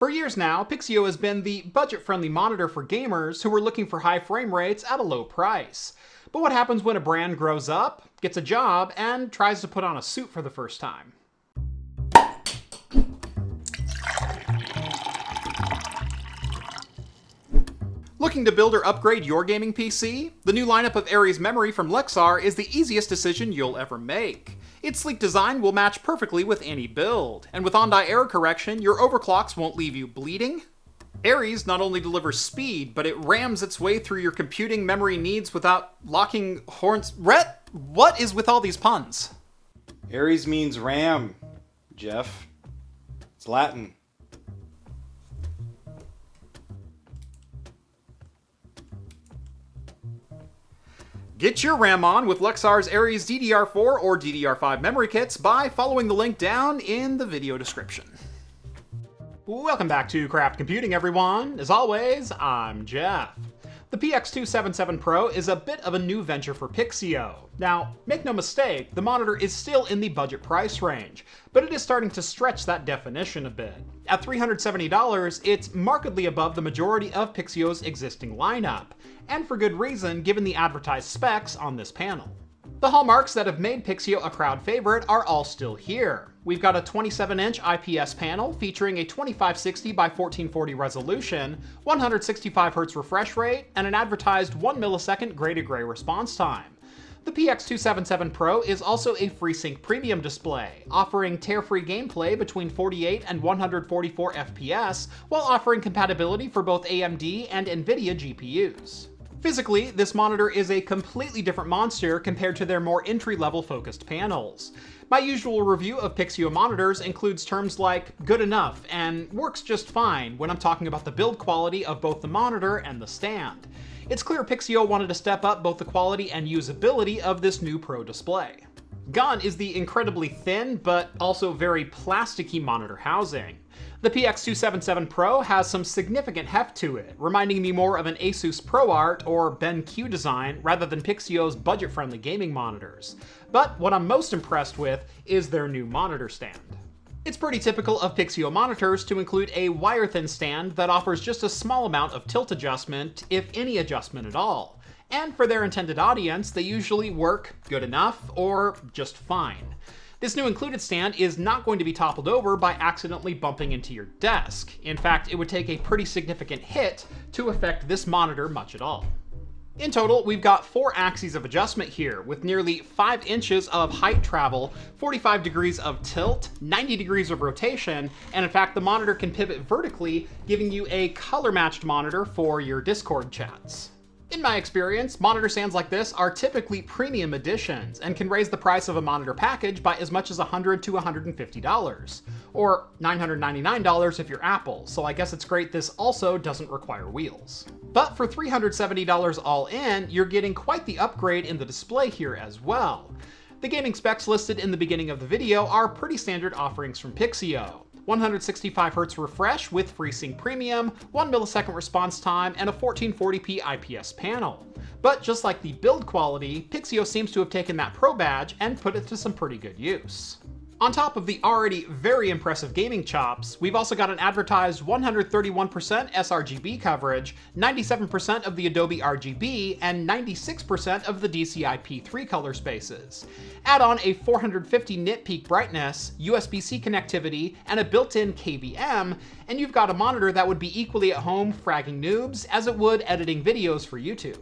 For years now, Pixio has been the budget-friendly monitor for gamers who are looking for high frame rates at a low price. But what happens when a brand grows up, gets a job, and tries to put on a suit for the first time? Looking to build or upgrade your gaming PC? The new lineup of Aries memory from Lexar is the easiest decision you'll ever make. Its sleek design will match perfectly with any build, and with on-die error correction, your overclocks won't leave you bleeding. Aries not only delivers speed, but it rams its way through your computing memory needs without locking horns. Rhett, what is with all these puns? Aries means ram, Jeff. It's Latin. Get your RAM on with Lexar's Aries DDR4 or DDR5 memory kits by following the link down in the video description. Welcome back to Craft Computing, everyone. As always, I'm Jeff. The PX277 Pro is a bit of a new venture for Pixio. Now, make no mistake, the monitor is still in the budget price range, but it is starting to stretch that definition a bit. At $370, it's markedly above the majority of Pixio's existing lineup, and for good reason given the advertised specs on this panel. The hallmarks that have made Pixio a crowd favorite are all still here. We've got a 27-inch IPS panel featuring a 2560 by 1440 resolution, 165Hz refresh rate, and an advertised 1 millisecond gray-to-gray response time. The PX277 Pro is also a Freesync premium display, offering tear-free gameplay between 48 and 144 FPS, while offering compatibility for both AMD and NVIDIA GPUs. Physically, this monitor is a completely different monster compared to their more entry-level focused panels. My usual review of Pixio monitors includes terms like good enough and works just fine when I'm talking about the build quality of both the monitor and the stand. It's clear Pixio wanted to step up both the quality and usability of this new Pro display. Gone is the incredibly thin but also very plasticky monitor housing. The PX277 Pro has some significant heft to it, reminding me more of an Asus ProArt or BenQ design rather than Pixio's budget-friendly gaming monitors. But what I'm most impressed with is their new monitor stand. It's pretty typical of Pixio monitors to include a wire-thin stand that offers just a small amount of tilt adjustment, if any adjustment at all. And for their intended audience, they usually work good enough or just fine. This new included stand is not going to be toppled over by accidentally bumping into your desk. In fact, it would take a pretty significant hit to affect this monitor much at all. In total, we've got 4 axes of adjustment here, with nearly 5 inches of height travel, 45 degrees of tilt, 90 degrees of rotation, and in fact the monitor can pivot vertically, giving you a color-matched monitor for your Discord chats. In my experience, monitor stands like this are typically premium editions and can raise the price of a monitor package by as much as $100 to $150, or $999 if you're Apple, so I guess it's great this also doesn't require wheels. But for $370 all in, you're getting quite the upgrade in the display here as well. The gaming specs listed in the beginning of the video are pretty standard offerings from Pixio. 165Hz refresh with FreeSync Premium, 1 millisecond response time, and a 1440p IPS panel. But just like the build quality, Pixio seems to have taken that Pro badge and put it to some pretty good use. On top of the already very impressive gaming chops, we've also got an advertised 131% Srgb coverage, 97% of the Adobe Rgb, and 96% of the DCI-P3 color spaces. Add on a 450 nit peak brightness, USB-C connectivity, and a built-in KVM, and you've got a monitor that would be equally at home fragging noobs as it would editing videos for YouTube.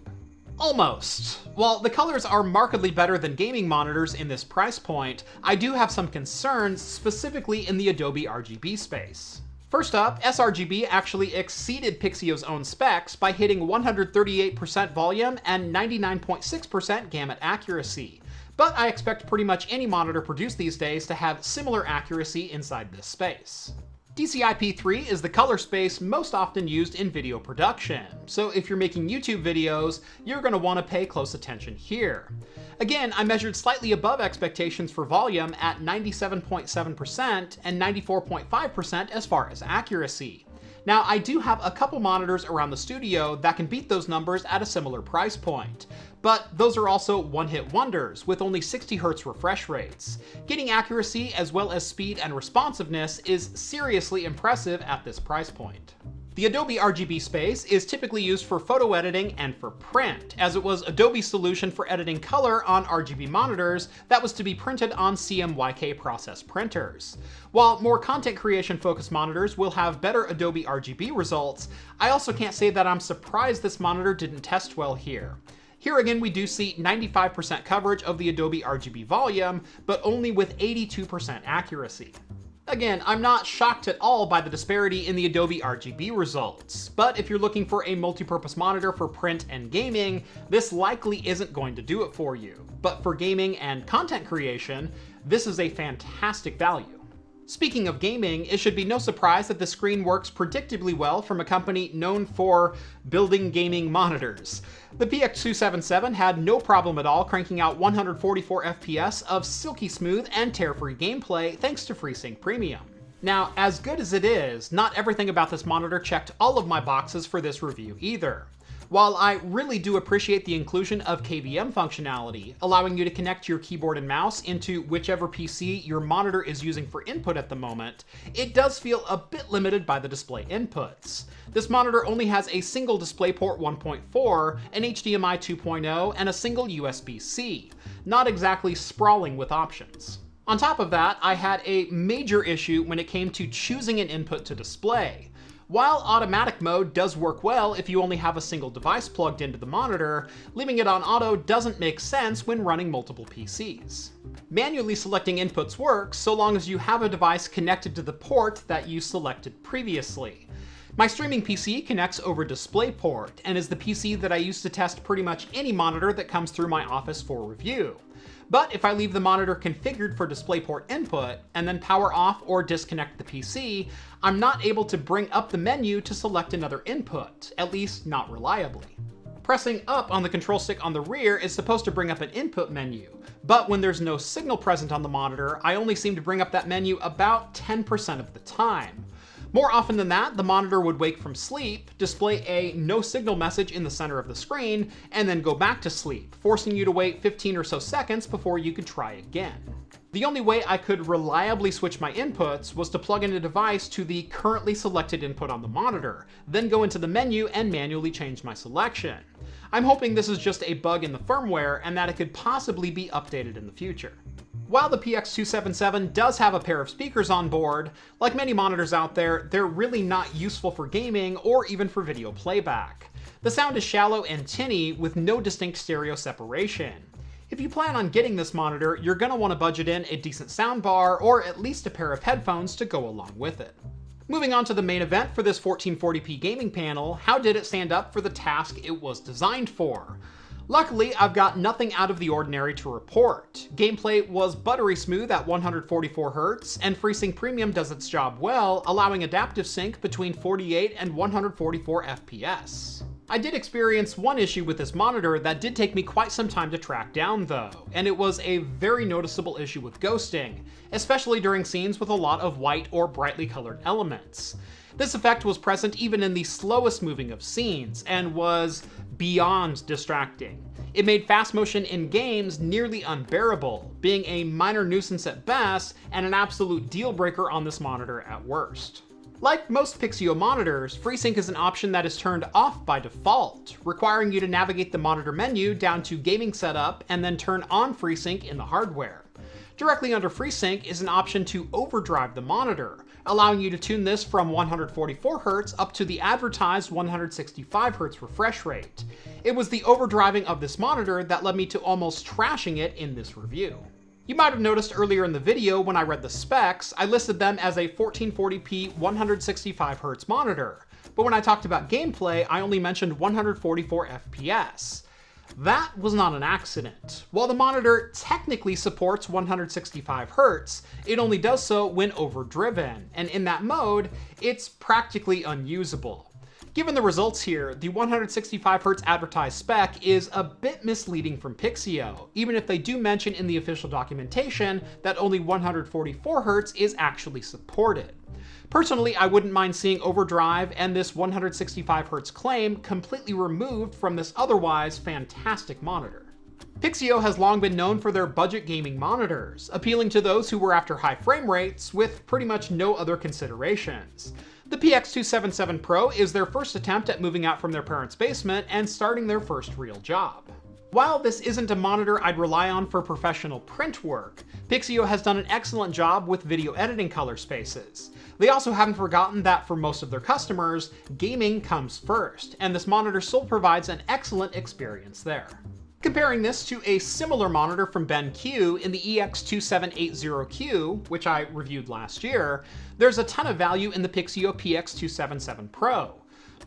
Almost. While the colors are markedly better than gaming monitors in this price point, I do have some concerns specifically in the Adobe Rgb space. First up, Srgb actually exceeded Pixio's own specs by hitting 138% volume and 99.6% gamut accuracy. But I expect pretty much any monitor produced these days to have similar accuracy inside this space. DCI-P3 is the color space most often used in video production, so if you're making YouTube videos, you're going to want to pay close attention here. Again, I measured slightly above expectations for volume at 97.7% and 94.5% as far as accuracy. Now, I do have a couple monitors around the studio that can beat those numbers at a similar price point, but those are also one-hit wonders with only 60Hz refresh rates. Getting accuracy as well as speed and responsiveness is seriously impressive at this price point. The Adobe Rgb Space is typically used for photo editing and for print, as it was Adobe's solution for editing color on RGB monitors that was to be printed on CMYK process printers. While more content creation focused monitors will have better Adobe Rgb results, I also can't say that I'm surprised this monitor didn't test well here. Here again, we do see 95% coverage of the Adobe Rgb volume, but only with 82% accuracy. Again, I'm not shocked at all by the disparity in the Adobe Rgb results, but if you're looking for a multi-purpose monitor for print and gaming, this likely isn't going to do it for you. But for gaming and content creation, this is a fantastic value. Speaking of gaming, it should be no surprise that the screen works predictably well from a company known for building gaming monitors. The PX277 had no problem at all cranking out 144 FPS of silky smooth and tear-free gameplay thanks to Freesync Premium. Now, as good as it is, not everything about this monitor checked all of my boxes for this review either. While I really do appreciate the inclusion of KVM functionality, allowing you to connect your keyboard and mouse into whichever PC your monitor is using for input at the moment, it does feel a bit limited by the display inputs. This monitor only has a single DisplayPort 1.4, an HDMI 2.0, and a single USB-C, not exactly sprawling with options. On top of that, I had a major issue when it came to choosing an input to display. While automatic mode does work well if you only have a single device plugged into the monitor, leaving it on auto doesn't make sense when running multiple PCs. Manually selecting inputs works so long as you have a device connected to the port that you selected previously. My streaming PC connects over DisplayPort and is the PC that I use to test pretty much any monitor that comes through my office for review. But if I leave the monitor configured for DisplayPort input and then power off or disconnect the PC, I'm not able to bring up the menu to select another input, at least not reliably. Pressing up on the control stick on the rear is supposed to bring up an input menu, but when there's no signal present on the monitor, I only seem to bring up that menu about 10% of the time. More often than that, the monitor would wake from sleep, display a no signal message in the center of the screen, and then go back to sleep, forcing you to wait 15 or so seconds before you could try again. The only way I could reliably switch my inputs was to plug in a device to the currently selected input on the monitor, then go into the menu and manually change my selection. I'm hoping this is just a bug in the firmware and that it could possibly be updated in the future. While the PX277 does have a pair of speakers on board, like many monitors out there, they're really not useful for gaming or even for video playback. The sound is shallow and tinny with no distinct stereo separation. If you plan on getting this monitor, you're going to want to budget in a decent soundbar or at least a pair of headphones to go along with it. Moving on to the main event for this 1440p gaming panel, how did it stand up for the task it was designed for? Luckily, I've got nothing out of the ordinary to report. Gameplay was buttery smooth at 144Hz, and Freesync Premium does its job well, allowing adaptive sync between 48 and 144 FPS. I did experience one issue with this monitor that did take me quite some time to track down though, and it was a very noticeable issue with ghosting, especially during scenes with a lot of white or brightly colored elements. This effect was present even in the slowest moving of scenes, and was beyond distracting. It made fast motion in games nearly unbearable, being a minor nuisance at best and an absolute deal breaker on this monitor at worst. Like most Pixio monitors, FreeSync is an option that is turned off by default, requiring you to navigate the monitor menu down to Gaming Setup and then turn on FreeSync in the hardware. Directly under FreeSync is an option to overdrive the monitor, allowing you to tune this from 144Hz up to the advertised 165Hz refresh rate. It was the overdriving of this monitor that led me to almost trashing it in this review. You might have noticed earlier in the video when I read the specs, I listed them as a 1440p 165Hz monitor, but when I talked about gameplay, I only mentioned 144 FPS. That was not an accident. While the monitor technically supports 165Hz, it only does so when overdriven, and in that mode, it's practically unusable. Given the results here, the 165Hz advertised spec is a bit misleading from Pixio, even if they do mention in the official documentation that only 144Hz is actually supported. Personally, I wouldn't mind seeing overdrive and this 165Hz claim completely removed from this otherwise fantastic monitor. Pixio has long been known for their budget gaming monitors, appealing to those who were after high frame rates with pretty much no other considerations. The PX277 Pro is their first attempt at moving out from their parents' basement and starting their first real job. While this isn't a monitor I'd rely on for professional print work, Pixio has done an excellent job with video editing color spaces. They also haven't forgotten that for most of their customers, gaming comes first, and this monitor still provides an excellent experience there. Comparing this to a similar monitor from BenQ in the EX2780Q, which I reviewed last year, there's a ton of value in the Pixio PX277 Pro.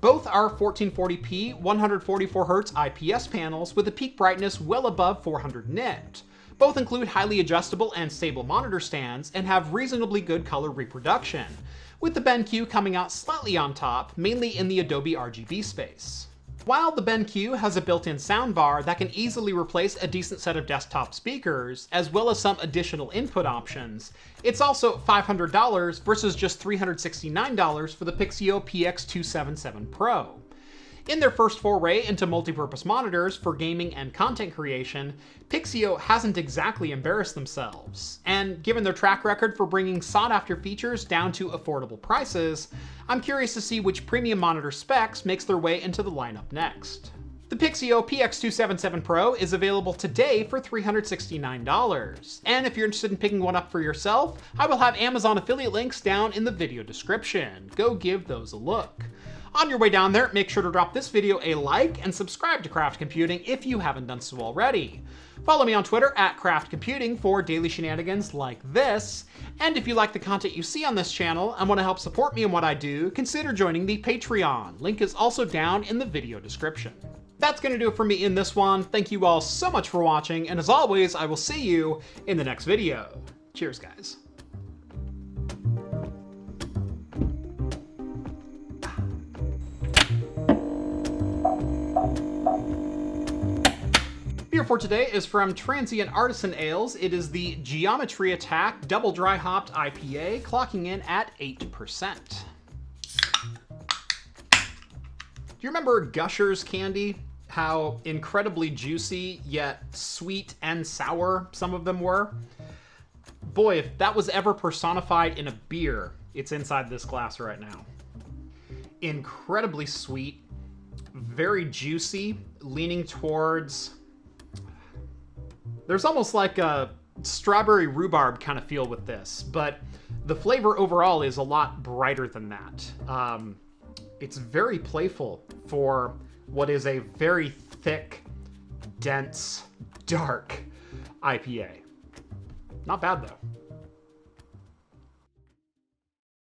Both are 1440p 144Hz IPS panels with a peak brightness well above 400 nit. Both include highly adjustable and stable monitor stands and have reasonably good color reproduction, with the BenQ coming out slightly on top, mainly in the Adobe Rgb Space. While the BenQ has a built-in soundbar that can easily replace a decent set of desktop speakers, as well as some additional input options, it's also $500 versus just $369 for the Pixio PX277 Pro. In their first foray into multi-purpose monitors for gaming and content creation, Pixio hasn't exactly embarrassed themselves, and given their track record for bringing sought-after features down to affordable prices, I'm curious to see which premium monitor specs makes their way into the lineup next. The Pixio PX277 Pro is available today for $369, and if you're interested in picking one up for yourself, I will have Amazon affiliate links down in the video description. Go give those a look. On your way down there, make sure to drop this video a like and subscribe to Craft Computing if you haven't done so already. Follow me on Twitter at Craft Computing for daily shenanigans like this. And if you like the content you see on this channel and want to help support me in what I do, consider joining the Patreon. Link is also down in the video description. That's going to do it for me in this one. Thank you all so much for watching, and as always, I will see you in the next video. Cheers, guys. Beer for today is from Transient Artisan Ales. It is the Geometry Attack Double Dry Hopped IPA, clocking in at 8%. Do you remember Gushers candy? How incredibly juicy, yet sweet and sour some of them were? Boy, if that was ever personified in a beer, it's inside this glass right now. Incredibly sweet, very juicy, leaning towards... There's almost like a strawberry rhubarb kind of feel with this, but the flavor overall is a lot brighter than that. It's very playful for what is a very thick, dense, dark IPA. Not bad though.